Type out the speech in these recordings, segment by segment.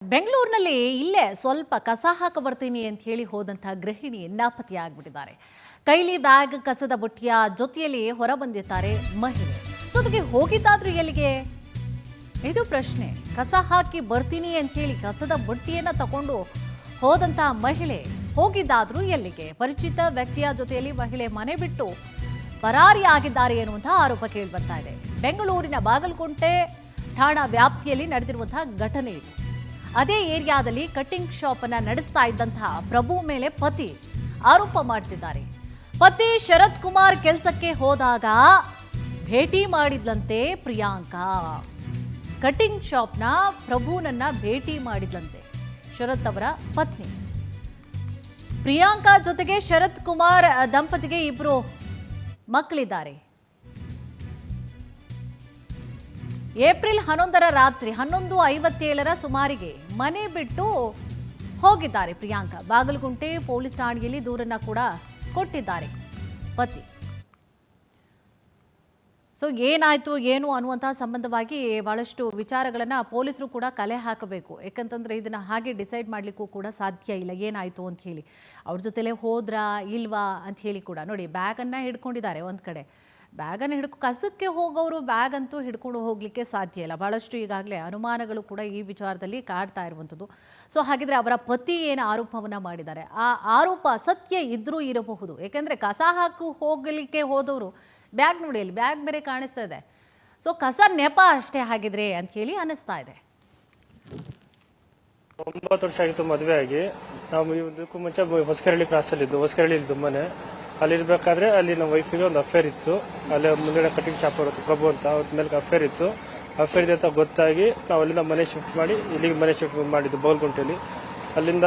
ಬೆಂಗಳೂರಿನಲ್ಲಿ ಇಲ್ಲೇ ಸ್ವಲ್ಪ ಕಸ ಹಾಕ ಬರ್ತೀನಿ ಅಂತ ಹೇಳಿ ಹೋದಂತಹ ಗೃಹಿಣಿ ನಾಪತ್ತೆಯಾಗ್ಬಿಟ್ಟಿದ್ದಾರೆ. ಕೈಲಿ ಬ್ಯಾಗ್ ಕಸದ ಬುಟ್ಟಿಯ ಜೊತೆಯಲ್ಲಿ ಹೊರ ಬಂದಿದ್ದಾರೆ ಮಹಿಳೆ. ಜೊತೆಗೆ ಹೋಗಿದ್ದಾದ್ರೂ ಎಲ್ಲಿಗೆ? ಇದು ಪ್ರಶ್ನೆ. ಕಸ ಹಾಕಿ ಬರ್ತೀನಿ ಅಂತ ಹೇಳಿ ಕಸದ ಬುಟ್ಟಿಯನ್ನ ತಗೊಂಡು ಹೋದಂತಹ ಮಹಿಳೆ ಹೋಗಿದ್ದಾದ್ರೂ ಎಲ್ಲಿಗೆ? ಪರಿಚಿತ ವ್ಯಕ್ತಿಯ ಜೊತೆಯಲ್ಲಿ ಮಹಿಳೆ ಮನೆ ಬಿಟ್ಟು ಪರಾರಿಯಾಗಿದ್ದಾರೆ ಎನ್ನುವಂತಹ ಆರೋಪ ಕೇಳಿ ಬರ್ತಾ ಇದೆ. ಬೆಂಗಳೂರಿನ ಬಾಗಲಕೋಟೆ ಠಾಣಾ ವ್ಯಾಪ್ತಿಯಲ್ಲಿ ನಡೆದಿರುವಂತಹ ಘಟನೆ ಇದು. ಅದೇ ಏರಿಯಾದಲ್ಲಿ ಕಟಿಂಗ್ ಶಾಪ್ ಅನ್ನ ನಡೆಸ್ತಾ ಇದ್ದಂತಹ ಪ್ರಭು ಮೇಲೆ ಪತಿ ಆರೋಪ ಮಾಡ್ತಿದ್ದಾರೆ. ಪತಿ ಶರತ್ ಕುಮಾರ್ ಕೆಲಸಕ್ಕೆ ಹೋದಾಗ ಭೇಟಿ ಮಾಡಿದ್ಲಂತೆ ಪ್ರಿಯಾಂಕಾ. ಕಟಿಂಗ್ ಶಾಪ್ನ ಪ್ರಭುನನ್ನ ಭೇಟಿ ಮಾಡಿದ್ಲಂತೆ ಶರತ್ ಅವರ ಪತ್ನಿ. ಪ್ರಿಯಾಂಕಾ ಜೊತೆಗೆ ಶರತ್ ಕುಮಾರ್ ದಂಪತಿಗೆ ಇಬ್ರು ಮಕ್ಕಳಿದ್ದಾರೆ. ಏಪ್ರಿಲ್ 11ರ ರಾತ್ರಿ 11:57 ಸುಮಾರಿಗೆ ಮನೆ ಬಿಟ್ಟು ಹೋಗಿದ್ದಾರೆ ಪ್ರಿಯಾಂಕಾ. ಬಾಗಲಕೋಟೆ ಪೊಲೀಸ್ ಠಾಣೆಯಲ್ಲಿ ದೂರನ್ನ ಕೂಡ ಕೊಟ್ಟಿದ್ದಾರೆ ಪತಿ. ಸೊ ಏನಾಯ್ತು ಏನು ಅನ್ನುವಂತಹ ಸಂಬಂಧವಾಗಿ ಬಹಳಷ್ಟು ವಿಚಾರಗಳನ್ನ ಪೊಲೀಸರು ಕೂಡ ಕಲೆ ಹಾಕಬೇಕು. ಯಾಕಂತಂದ್ರೆ ಇದನ್ನ ಹಾಗೆ ಡಿಸೈಡ್ ಮಾಡ್ಲಿಕ್ಕೂ ಕೂಡ ಸಾಧ್ಯ ಇಲ್ಲ ಏನಾಯ್ತು ಅಂತ ಹೇಳಿ. ಅವ್ರ ಜೊತೆಲೇ ಹೋದ್ರಾ ಇಲ್ವಾ ಅಂತ ಹೇಳಿ ಕೂಡ ನೋಡಿ, ಬ್ಯಾಗನ್ನ ಹಿಡ್ಕೊಂಡಿದ್ದಾರೆ ಒಂದ್ ಕಡೆ. ಬ್ಯಾಗನ್ನು ಕಸಕ್ಕೆ ಹೋಗೋರು ಬ್ಯಾಗ್ ಅಂತೂ ಹಿಡ್ಕೊಂಡು ಹೋಗಲಿಕ್ಕೆ ಸಾಧ್ಯ ಇಲ್ಲ. ಭಾಳಷ್ಟು ಈಗಾಗಲೇ ಅನುಮಾನಗಳು ಕೂಡ ಈ ವಿಚಾರದಲ್ಲಿ ಕಾಡ್ತಾ ಇರುವಂಥದ್ದು. ಸೊ ಹಾಗಿದ್ರೆ ಅವರ ಪತಿ ಏನು ಆರೋಪವನ್ನು ಮಾಡಿದ್ದಾರೆ, ಆ ಆರೋಪ ಸತ್ಯ ಇದ್ರೂ ಇರಬಹುದು. ಯಾಕೆಂದರೆ ಕಸ ಹಾಕು ಹೋಗಲಿಕ್ಕೆ ಹೋದವರು ಬ್ಯಾಗ್ ನೋಡಿ, ಅಲ್ಲಿ ಬ್ಯಾಗ್ ಬೇರೆ ಕಾಣಿಸ್ತಾ ಇದೆ. ಸೊ ಕಸ ನೆಪ ಅಷ್ಟೇ ಹಾಗಿದ್ರೆ ಅಂತ ಹೇಳಿ ಅನ್ನಿಸ್ತಾ ಇದೆ. 9 ವರ್ಷ ಆಗಿತ್ತು ಮದುವೆ ಆಗಿ. ನಾವು ಇದಕ್ಕೂ ಮುಂಚೆ ಹೊಸಕೆರಳಿ ಕ್ರಾಸಲ್ಲಿದ್ದು, ಹೊಸಕೆರಳಿದ್ದು ಮನೆ. ಅಲ್ಲಿರ್ಬೇಕಾದ್ರೆ ಅಲ್ಲಿ ನಮ್ಮ ವೈಫಿಗೆ ಒಂದು ಅಫೇರ್ ಇತ್ತು. ಅಲ್ಲಿ ಮುಂದೆ ಕಟಿಂಗ್ ಶಾಪ್ ಬರುತ್ತೆ ಪ್ರಭು ಅಂತ, ಅವ್ರ ಮೇಲೆ ಅಫೇರ್ ಇತ್ತು. ಅಫೇರ್ ಇದೆ ಅಂತ ಗೊತ್ತಾಗಿ ನಾವು ಅಲ್ಲಿಂದ ಮನೆ ಶಿಫ್ಟ್ ಮಾಡಿ ಇಲ್ಲಿಗೆ ಮನೆ ಶಿಫ್ಟ್ ಮಾಡಿದ್ದು ಬಾಗಲಕೋಟೆಯಲ್ಲಿ. ಅಲ್ಲಿಂದ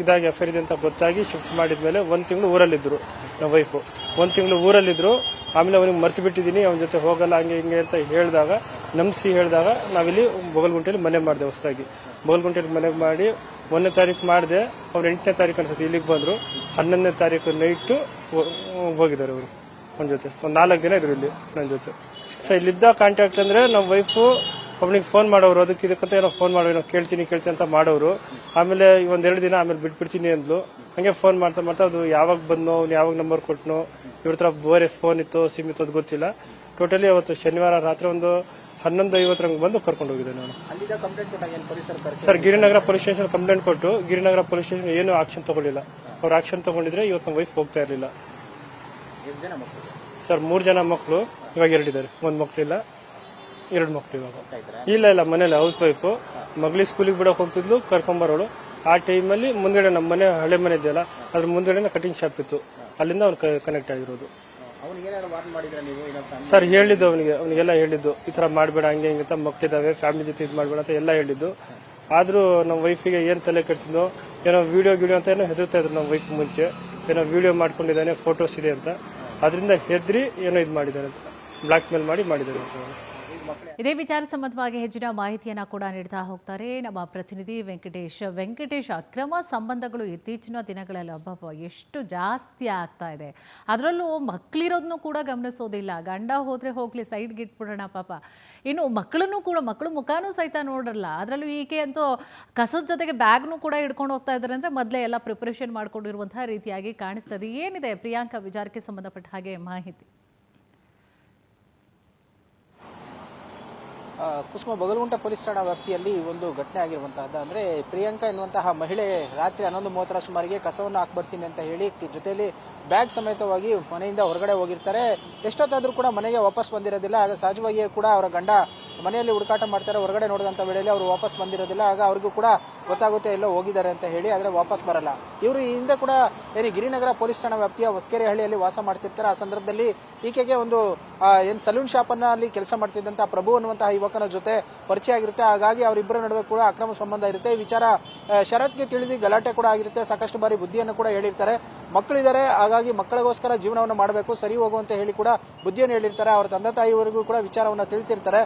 ಇದಾಗಿ ಅಫೇರ್ ಇದೆ ಅಂತ ಗೊತ್ತಾಗಿ ಶಿಫ್ಟ್ ಮಾಡಿದ್ಮೇಲೆ 1 ತಿಂಗಳು ಊರಲ್ಲಿದ್ದರು ನಮ್ಮ ವೈಫು. 1 ತಿಂಗಳು ಊರಲ್ಲಿದ್ದರು. ಆಮೇಲೆ ಅವನಿಗೆ ಮರ್ತು ಬಿಟ್ಟಿದ್ದೀನಿ, ಅವನ ಜೊತೆ ಹೋಗಲ್ಲ ಹಂಗೆ ಹಿಂಗೆ ಅಂತ ಹೇಳಿದಾಗ, ನಂಬಿಸಿ ಹೇಳಿದಾಗ ನಾವಿಲ್ಲಿ ಬಾಗಲಕೋಟೆಯಲ್ಲಿ ಮನೆ ಮಾಡಿದೆ. ಹೊಸದಾಗಿ ಬಾಗಲಕೋಟೆಯಲ್ಲಿ ಮನೆ ಮಾಡಿ 1ನೇ ತಾರೀಕು ಮಾಡಿದೆ. ಅವ್ರು 8ನೇ ತಾರೀಕು ಅನ್ಸುತ್ತೆ ಇಲ್ಲಿಗೆ ಬಂದರು. 11ನೇ ತಾರೀಕು ನೈಟು ಹೋಗಿದ್ದಾರೆ ಅವರು ನನ್ನ ಜೊತೆ. ಒಂದು 4 ದಿನ ಇದ್ರು ಇಲ್ಲಿ ನನ್ನ ಜೊತೆ. ಸೊ ಇಲ್ಲಿದ್ದ ಕಾಂಟ್ಯಾಕ್ಟ್ ಅಂದರೆ ನಮ್ಮ ವೈಫು ಅವನಿಗೆ ಫೋನ್ ಮಾಡೋರು, ಅದಕ್ಕೆ ಇದಕ್ಕಂತ ಏನೋ ಫೋನ್ ಮಾಡೋರು, ನಾವು ಕೇಳ್ತೀನಿ ಅಂತ ಮಾಡೋರು. ಆಮೇಲೆ 1-2 ದಿನ ಆಮೇಲೆ ಬಿಟ್ಬಿಡ್ತೀನಿ ಅಂದ್ಲು. ಹಂಗೆ ಫೋನ್ ಮಾಡ್ತಾ ಮಾಡ್ತಾ ಅದು ಯಾವಾಗ ಬಂದನೋ, ಅವ್ನು ಯಾವಾಗ ನಂಬರ್ ಕೊಟ್ಟನೋ, ಇವ್ರ ಹತ್ರ ಬೇರೆ ಫೋನ್ ಇತ್ತು ಸಿಮ್ ಇತ್ತು ಅದು ಗೊತ್ತಿಲ್ಲ. ಟೋಟಲಿ ಅವತ್ತು ಶನಿವಾರ ರಾತ್ರಿ ಒಂದು 11:50 ಬಂದು ಕರ್ಕೊಂಡು ಹೋಗಿದ್ದೆ ನಾನು. Sir Girinagar police station complaint ಕೊಟ್ಟು ಗಿರಿನಗರ ಪೊಲೀಸ್ ಸ್ಟೇಷನ್ ಏನು ಆಕ್ಷನ್ ತಗೊಳ್ಳಿಲ್ಲ. ಅವ್ರು ಆಕ್ಷನ್ ತಗೊಂಡಿದ್ರೆ ಇವತ್ತು ನಮ್ಮ ವೈಫ್ ಹೋಗ್ತಾ ಇರಲಿಲ್ಲ. ಸರ್ 3 ಜನ ಮಕ್ಕಳು, ಇವಾಗ 2 ಇದ್ದಾರೆ. 1 ಮಕ್ಕಳಿಲ್ಲ, 2 ಮಕ್ಕಳು ಇವಾಗ. ಇಲ್ಲ ಮನೇಲಿ ಹೌಸ್ ವೈಫು. ಮಗಳಿಗೆ ಸ್ಕೂಲಿಗೆ ಬಿಡೋಕೆ ಹೋಗ್ತಿದ್ಲು, ಕರ್ಕೊಂಬರೋಳು. ಆ ಟೈಮಲ್ಲಿ ಮುಂದ್ಗಡೆ ನಮ್ಮ ಮನೆ ಹಳೆ ಮನೆ ಇದೆಯಲ್ಲ, ಅದ್ರ ಮುಂದ್ಗಡೆ ಕಟಿಂಗ್ ಶಾಪ್ ಇತ್ತು. ಅಲ್ಲಿಂದ ಅವ್ನು ಕನೆಕ್ಟ್ ಆಗಿರೋದು. ಸರ್ ಹೇಳಿದ್ದು ಅವನಿಗೆಲ್ಲ ಹೇಳಿದ್ದು, ಈ ತರ ಮಾಡಬೇಡ ಹಂಗೆ ಹಿಂಗೆ ಅಂತ, ಮಕ್ಕಳಿದ್ದಾವೆ ಫ್ಯಾಮಿಲಿ ಜೊತೆ ಇದು ಮಾಡಬೇಡ ಅಂತ ಎಲ್ಲ ಹೇಳಿದ್ದು. ಆದ್ರೂ ನಮ್ಮ ವೈಫಿಗೆ ಏನ್ ತಲೆ ಕೆಡಿಸಿದ್ನೋ ಏನೋ ವಿಡಿಯೋ ಅಂತ ಏನೋ ಹೆದರ್ತಾ ಇದ್ರು ನಮ್ಮ ವೈಫ್ ಮುಂಚೆ. ಏನೋ ವಿಡಿಯೋ ಮಾಡ್ಕೊಂಡಿದ್ದಾನೆ, ಫೋಟೋಸ್ ಇದೆ ಅಂತ, ಅದರಿಂದ ಹೆದ್ರಿ ಏನೋ ಇದು ಮಾಡಿದ್ದಾರೆ ಅಂತ ಬ್ಲಾಕ್ ಮೇಲ್ ಮಾಡಿದ್ದಾರೆ ಸರ್. ಇದೇ ವಿಚಾರ ಸಂಬಂಧವಾಗಿ ಹೆಚ್ಚಿನ ಮಾಹಿತಿಯನ್ನ ಕೂಡ ನೀಡ್ತಾ ಹೋಗ್ತಾರೆ ನಮ್ಮ ಪ್ರತಿನಿಧಿ ವೆಂಕಟೇಶ್. ಅಕ್ರಮ ಸಂಬಂಧಗಳು ಇತ್ತೀಚಿನ ದಿನಗಳಲ್ಲಿ ಅಬ್ಬಬ್ಬ ಎಷ್ಟು ಜಾಸ್ತಿ ಆಗ್ತಾ ಇದೆ. ಅದರಲ್ಲೂ ಮಕ್ಕಳಿರೋದನ್ನು ಕೂಡ ಗಮನಿಸೋದಿಲ್ಲ. ಗಂಡ ಹೋದ್ರೆ ಹೋಗ್ಲಿ ಸೈಡ್ಗೆ ಇಟ್ಬಿಡೋಣ ಪಾಪ. ಇನ್ನು ಮಕ್ಕಳು ಮುಖಾನೂ ಸಹಿತ ನೋಡಲ್ಲ. ಅದರಲ್ಲೂ ಈಕೆ ಅಂತೂ ಕಸದ ಜೊತೆಗೆ ಬ್ಯಾಗ್ನು ಕೂಡ ಹಿಡ್ಕೊಂಡು ಹೋಗ್ತಾ ಇದ್ದಾರೆ ಅಂದರೆ ಮೊದಲೇ ಎಲ್ಲ ಪ್ರಿಪರೇಷನ್ ಮಾಡ್ಕೊಂಡಿರುವಂತಹ ರೀತಿಯಾಗಿ ಕಾಣಿಸ್ತದೆ. ಏನಿದೆ ಪ್ರಿಯಾಂಕಾ ವಿಚಾರಕ್ಕೆ ಸಂಬಂಧಪಟ್ಟ ಹಾಗೆ ಮಾಹಿತಿ? ಕುಸುಮ, ಬಾಗಲಕೋಟೆ ಪೊಲೀಸ್ ಠಾಣಾ ವ್ಯಾಪ್ತಿಯಲ್ಲಿ ಒಂದು ಘಟನೆ ಆಗಿರುವಂತಹದ್ದು. ಅಂದ್ರೆ ಪ್ರಿಯಾಂಕಾ ಎನ್ನುವಂತಹ ಮಹಿಳೆ ರಾತ್ರಿ 11:30 ಸುಮಾರಿಗೆ ಕಸವನ್ನು ಹಾಕ್ಬರ್ತೀನಿ ಅಂತ ಹೇಳಿ ಜೊತೆಯಲ್ಲಿ ಬ್ಯಾಗ್ ಸಮೇತವಾಗಿ ಮನೆಯಿಂದ ಹೊರಗಡೆ ಹೋಗಿರ್ತಾರೆ. ಎಷ್ಟೊತ್ತಾದ್ರೂ ಕೂಡ ಮನೆಗೆ ವಾಪಸ್ ಬಂದಿರೋದಿಲ್ಲ. ಆಗ ಸಹಜವಾಗಿಯೇ ಕೂಡ ಅವರ ಗಂಡ ಮನೆಯಲ್ಲಿ ಹುಡುಕಾಟ ಮಾಡ್ತಾರೆ. ಹೊರಗಡೆ ನೋಡಿದಂತ ವೇಳೆಯಲ್ಲಿ ಅವರು ವಾಪಸ್ ಬಂದಿರೋದಿಲ್ಲ. ಆಗ ಅವ್ರಿಗೂ ಕೂಡ ಗೊತ್ತಾಗುತ್ತೆ ಎಲ್ಲೋ ಹೋಗಿದ್ದಾರೆ ಅಂತ ಹೇಳಿ. ಆದ್ರೆ ವಾಪಸ್ ಬರಲ್ಲ. ಇವರು ಈ ಹಿಂದೆ ಕೂಡ ಗಿರಿನಗರ ಪೊಲೀಸ್ ಠಾಣಾ ವ್ಯಾಪ್ತಿಯ ಹೊಸಕೆರೆಹಳ್ಳಿಯಲ್ಲಿ ವಾಸ ಮಾಡ್ತಿರ್ತಾರೆ. ಆ ಸಂದರ್ಭದಲ್ಲಿ ಈಕೆಗೆ ಒಂದು ಸಲೂನ್ ಶಾಪ್ ಅನ್ನ ಅಲ್ಲಿ ಕೆಲಸ ಮಾಡ್ತಿದ್ದಂತಹ ಪ್ರಭು ಅನ್ನುವಂತಹ ಯುವಕನ ಜೊತೆ ಪರಿಚಯ ಆಗಿರುತ್ತೆ. ಹಾಗಾಗಿ ಅವರಿಬ್ಬರ ನಡುವೆ ಕೂಡ ಅಕ್ರಮ ಸಂಬಂಧ ಇರುತ್ತೆ. ಈ ವಿಚಾರ ಶರತ್ಗೆ ತಿಳಿದು ಗಲಾಟೆ ಕೂಡ ಆಗಿರುತ್ತೆ. ಸಾಕಷ್ಟು ಬಾರಿ ಬುದ್ಧಿಯನ್ನು ಕೂಡ ಹೇಳಿರ್ತಾರೆ. ಮಕ್ಕಳಿದ್ದಾರೆ, ಹಾಗಾಗಿ ಮಕ್ಕಳಿಗೋಸ್ಕರ ಜೀವನವನ್ನು ಮಾಡಬೇಕು, ಸರಿ ಹೋಗುವಂತ ಹೇಳಿ ಕೂಡ ಬುದ್ಧಿಯನ್ನು ಹೇಳಿರ್ತಾರೆ. ಅವರ ತಂದೆ ತಾಯಿಯವರೆಗೂ ಕೂಡ ವಿಚಾರವನ್ನು ತಿಳಿಸಿರ್ತಾರೆ.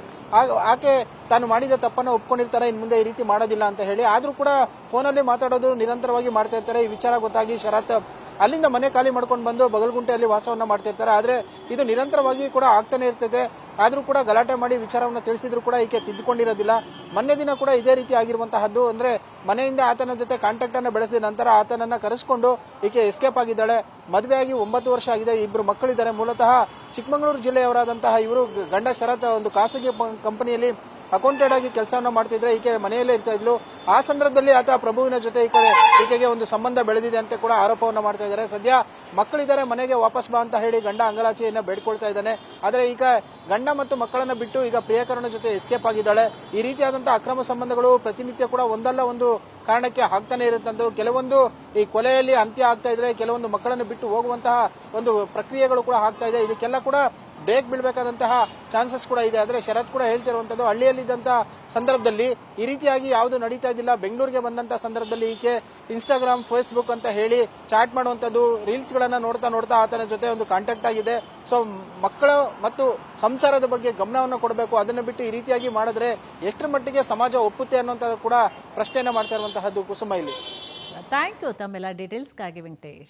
ಆಕೆ ತಾನು ಮಾಡಿದ ತಪ್ಪನ್ನು ಒಪ್ಕೊಂಡಿರ್ತಾರೆ, ಇನ್ನು ಮುಂದೆ ಈ ರೀತಿ ಮಾಡೋದಿಲ್ಲ ಅಂತ ಹೇಳಿ. ಆದ್ರೂ ಕೂಡ ಫೋನಲ್ಲಿ ಮಾತಾಡೋದು ನಿರಂತರವಾಗಿ ಮಾಡ್ತಾ ಇರ್ತಾರೆ. ಈ ವಿಚಾರ ಗೊತ್ತಾಗಿ ಶರತ್ ಅಲ್ಲಿಂದ ಮನೆ ಖಾಲಿ ಮಾಡ್ಕೊಂಡು ಬಂದು ಬಾಗಲಕೋಟೆಯಲ್ಲಿ ವಾಸವನ್ನ ಮಾಡ್ತಿರ್ತಾರೆ. ಆದ್ರೆ ಇದು ನಿರಂತರವಾಗಿ ಕೂಡ ಆಗ್ತಾನೆ ಇರ್ತದೆ. ಆದ್ರೂ ಕೂಡ ಗಲಾಟೆ ಮಾಡಿ ವಿಚಾರವನ್ನು ತಿಳಿಸಿದ್ರು ಕೂಡ ಈಕೆ ತಿದ್ದುಕೊಂಡಿರೋದಿಲ್ಲ. ಮೊನ್ನೆ ದಿನ ಕೂಡ ಇದೇ ರೀತಿ ಆಗಿರುವಂತಹದ್ದು. ಅಂದ್ರೆ ಮನೆಯಿಂದ ಆತನ ಜೊತೆ ಕಾಂಟ್ಯಾಕ್ಟ್ ಅನ್ನ ಬೆಳೆಸಿದ ನಂತರ ಆತನನ್ನ ಕರೆಸಿಕೊಂಡು ಈಕೆ ಎಸ್ಕೇಪ್ ಆಗಿದ್ದಾಳೆ. ಮದುವೆಯಾಗಿ 9 ವರ್ಷ ಆಗಿದೆ, 2 ಮಕ್ಕಳಿದ್ದಾರೆ. ಮೂಲತಃ ಚಿಕ್ಕಮಗಳೂರು ಜಿಲ್ಲೆಯವರಾದಂತಹ ಇವರು ಗಂಡ ಶರತ್ ಒಂದು ಖಾಸಗಿ ಕಂಪನಿಯಲ್ಲಿ ಅಕೌಂಟೆಂಟ್ ಆಗಿ ಕೆಲಸವನ್ನ ಮಾಡ್ತಿದ್ರೆ ಈಕೆ ಮನೆಯಲ್ಲೇ ಇರ್ತಾ ಇದ್ಲು. ಆ ಸಂದರ್ಭದಲ್ಲಿ ಆತ ಪ್ರಭುವಿನ ಜೊತೆ ಈಕೆಗೆ ಒಂದು ಸಂಬಂಧ ಬೆಳೆದಿದೆ ಅಂತ ಕೂಡ ಆರೋಪವನ್ನ ಮಾಡ್ತಾ ಇದ್ದಾರೆ. ಸದ್ಯ ಮಕ್ಕಳಿದ್ದಾರೆ, ಮನೆಗೆ ವಾಪಸ್ ಬಾ ಅಂತ ಹೇಳಿ ಗಂಡ ಅಂಗಲಾಚೆಯನ್ನ ಬೇಡ್ಕೊಳ್ತಾ ಇದ್ದಾನೆ. ಆದ್ರೆ ಈಗ ಗಂಡ ಮತ್ತು ಮಕ್ಕಳನ್ನ ಬಿಟ್ಟು ಈಗ ಪ್ರಿಯಕರನ ಜೊತೆ ಎಸ್ಕೇಪ್ ಆಗಿದ್ದಾಳೆ. ಈ ರೀತಿಯಾದಂತಹ ಅಕ್ರಮ ಸಂಬಂಧಗಳು ಪ್ರತಿನಿತ್ಯ ಕೂಡ ಒಂದಲ್ಲ ಒಂದು ಕಾರಣಕ್ಕೆ ಆಗ್ತಾನೆ ಇರುತ್ತಂದು. ಕೆಲವೊಂದು ಈ ಕೊಲೆಯಲ್ಲಿ ಅಂತ್ಯ ಆಗ್ತಾ ಇದ್ರೆ, ಕೆಲವೊಂದು ಮಕ್ಕಳನ್ನು ಬಿಟ್ಟು ಹೋಗುವಂತಹ ಒಂದು ಪ್ರಕ್ರಿಯೆಗಳು ಕೂಡ ಆಗ್ತಾ ಇದೆ. ಇದಕ್ಕೆಲ್ಲ ಕೂಡ ಬ್ರೇಕ್ ಬೀಳ್ಬೇಕಾದಂತಹ ಚಾನ್ಸಸ್ ಕೂಡ ಇದೆ. ಆದ್ರೆ ಶರತ್ ಕೂಡ ಹೇಳ್ತಿರುವಂತದ್ದು, ಹಳ್ಳಿಯಲ್ಲಿದ್ದಂತಹ ಸಂದರ್ಭದಲ್ಲಿ ಈ ರೀತಿಯಾಗಿ ಯಾವುದು ನಡೀತಾ ಇದ್ದಿಲ್ಲ. ಬೆಂಗಳೂರಿಗೆ ಬಂದಂತಹ ಸಂದರ್ಭದಲ್ಲಿ ಈಕೆ ಇನ್ಸ್ಟಾಗ್ರಾಮ್, ಫೇಸ್ಬುಕ್ ಅಂತ ಹೇಳಿ ಚಾಟ್ ಮಾಡುವಂತದ್ದು, ರೀಲ್ಸ್ ಗಳನ್ನ ನೋಡ್ತಾ ನೋಡ್ತಾ ಆತನ ಜೊತೆ ಒಂದು ಕಾಂಟ್ಯಾಕ್ಟ್ ಆಗಿದೆ. ಸೊ ಮಕ್ಕಳು ಮತ್ತು ಸಂಸಾರದ ಬಗ್ಗೆ ಗಮನವನ್ನು ಕೊಡಬೇಕು. ಅದನ್ನು ಬಿಟ್ಟು ಈ ರೀತಿಯಾಗಿ ಮಾಡಿದ್ರೆ ಎಷ್ಟರ ಮಟ್ಟಿಗೆ ಸಮಾಜ ಒಪ್ಪುತ್ತೆ ಅನ್ನುವಂಥದ್ದು ಕೂಡ ಪ್ರಶ್ನೆಯನ್ನ ಮಾಡ್ತಾ ಇರುವಂತಹದ್ದು ಕುಸುಮ ಇಲ್ಲಿ. ಥ್ಯಾಂಕ್ ಯು ತಮ್ಮೆಲ್ಲ ಡೀಟೇಲ್ಸ್ಗಾಗಿ ವೆಂಕಟೇಶ್.